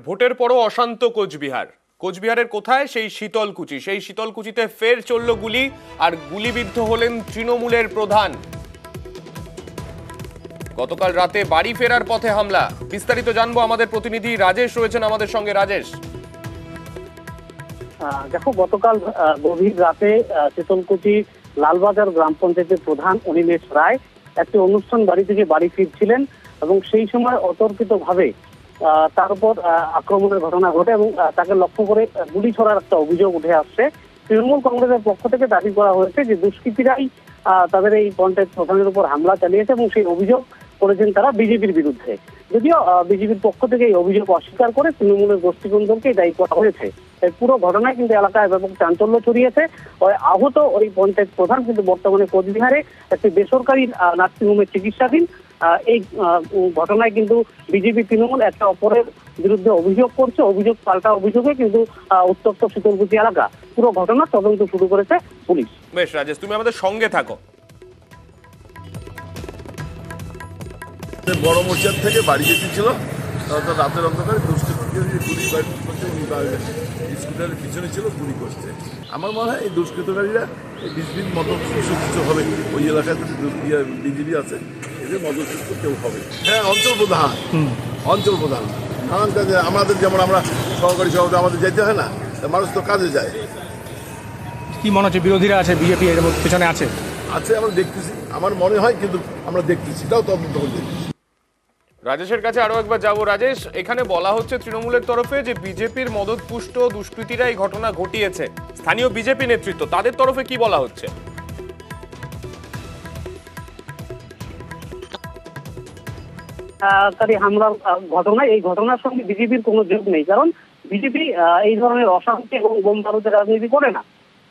ভোটের পরও অশান্ত কোচবিহার। কোচবিহারের কোথায়? সেই শীতলকুচি। সেই শীতলকুচিতে ফের চলল গুলি, আর গুলিবিদ্ধ হলেন তৃণমূলের প্রধান। গতকাল রাতে বাড়ি ফেরার পথে হামলা। বিস্তারিত জানবো, আমাদের প্রতিনিধি রাজেশ রয়েছেন আমাদের সঙ্গে। রাজেশ, দেখো, গতকাল গভীর রাতে শীতলকুচি লালবাজার গ্রাম পঞ্চায়েতের প্রধান অনিমেষ রায় একটি অনুষ্ঠান বাড়ি থেকে বাড়ি ফিরছিলেন এবং সেই সময় অতর্কিতভাবে তার উপর আক্রমণের ঘটনা ঘটে এবং তাকে লক্ষ্য করে গুলি ছোড়ার একটা অভিযোগ উঠে আসছে। তৃণমূল কংগ্রেসের পক্ষ থেকে দাবি করা হয়েছে যে দুষ্কৃতীরাই তাদের এই পঞ্চায়েত প্রধানের উপর হামলা চালিয়েছে এবং সেই অভিযোগ করেছেন তারা বিজেপির বিরুদ্ধে। যদিও বিজেপির পক্ষ থেকে এই অভিযোগ অস্বীকার করে তৃণমূলের গোষ্ঠীদ্বন্দ্বকেই দায়ী করা হয়েছে। এই পুরো ঘটনায় কিন্তু এলাকায় ব্যাপক চাঞ্চল্য ছড়িয়েছে। আহত ওই পঞ্চায়েত প্রধান কিন্তু বর্তমানে কোচবিহারে একটি বেসরকারি নার্সিংহোমে চিকিৎসাধীন। এই ঘটনায় কিন্তু বিজেপি তৃণমূল একটা অপরের বিরুদ্ধে অভিযোগ করছে। অভিযোগ পাল্টা অভিযোগে কিন্তু উত্তপ্ত শীতলকুচি এলাকা। পুরো ঘটনার তদন্ত শুরু করেছে পুলিশ। বেশ রাজেশ, তুমি আমাদের সঙ্গে থাকো। বড় মোর্চার থেকে বাড়ি যেতেছিল, তারা রাতের অন্ধকারে দুষ্কৃতকারী গুলি করছে, স্কুটারের পিছনে ছিল, গুলি করছে। আমার মনে হয় এই দুষ্কৃতকারীরা এই বিজেপির কিছু হবে ওই এলাকায় বিজেপি আছে, এদের মদতযুক্ত কেউ হবে। হ্যাঁ, অঞ্চল প্রধান নানান কাজে আমাদের, যেমন আমরা সহকারী সভাপতি আমাদের যেতে হয় না, মানুষ তো কাজে যায়। কি মনে হচ্ছে বিরোধীরা আছে, বিজেপি এর পেছনে আছে? আমরা দেখতেছি, আমার মনে হয়, কিন্তু আমরা দেখতেছি, এটাও তদন্ত করে দেখতেছি। রাজেশের কাছে আরো একবার যাবো। রাজেশ, এখানে বলা হচ্ছে তৃণমূলের তরফে যে বিজেপির মদতপুষ্ট দুষ্কৃতীরা এই ঘটনা ঘটিয়েছে। স্থানীয় বিজেপি নেতৃত্ব, তাদের তরফে কি বলা হচ্ছে? হামলার ঘটনায় এই ঘটনার সঙ্গে বিজেপির কোনো যোগ নেই, কারণ বিজেপি এই ধরনের অশান্তি এবং বোম বারুদের রাজনীতি করে না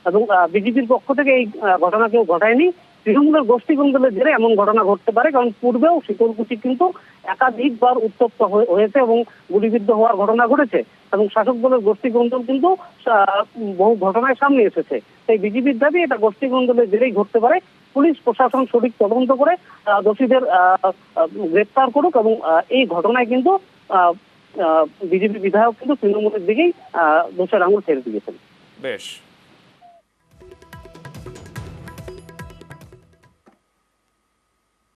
এবং বিজেপির পক্ষ থেকে এই ঘটনা কেউ ঘটায়নি। তৃণমূলের গোষ্ঠীদ্বন্দ্বের জেরে এমন ঘটনা ঘটতে পারে, কারণ পূর্বেও শীতলকুচি কিন্তু একাধিকবার উত্তপ্ত হয়েছে এবং গুলিবিদ্ধ হওয়ার ঘটনা ঘটেছে এবং শাসক দলের গোষ্ঠীদ্বন্দ্ব কিন্তু বহু ঘটনায় সামনে এসেছে। তাই বিজেপির দাবি এটা গোষ্ঠীদ্বন্দ্বের জেরেই ঘটতে পারে। পুলিশ প্রশাসন সঠিক তদন্ত করে দোষীদের গ্রেপ্তার করুক এবং এই ঘটনায় কিন্তু বিজেপি বিধায়ক কিন্তু তৃণমূলের দিকেই দোষের আঙুল ছেড়ে দিয়েছেন। বেশ।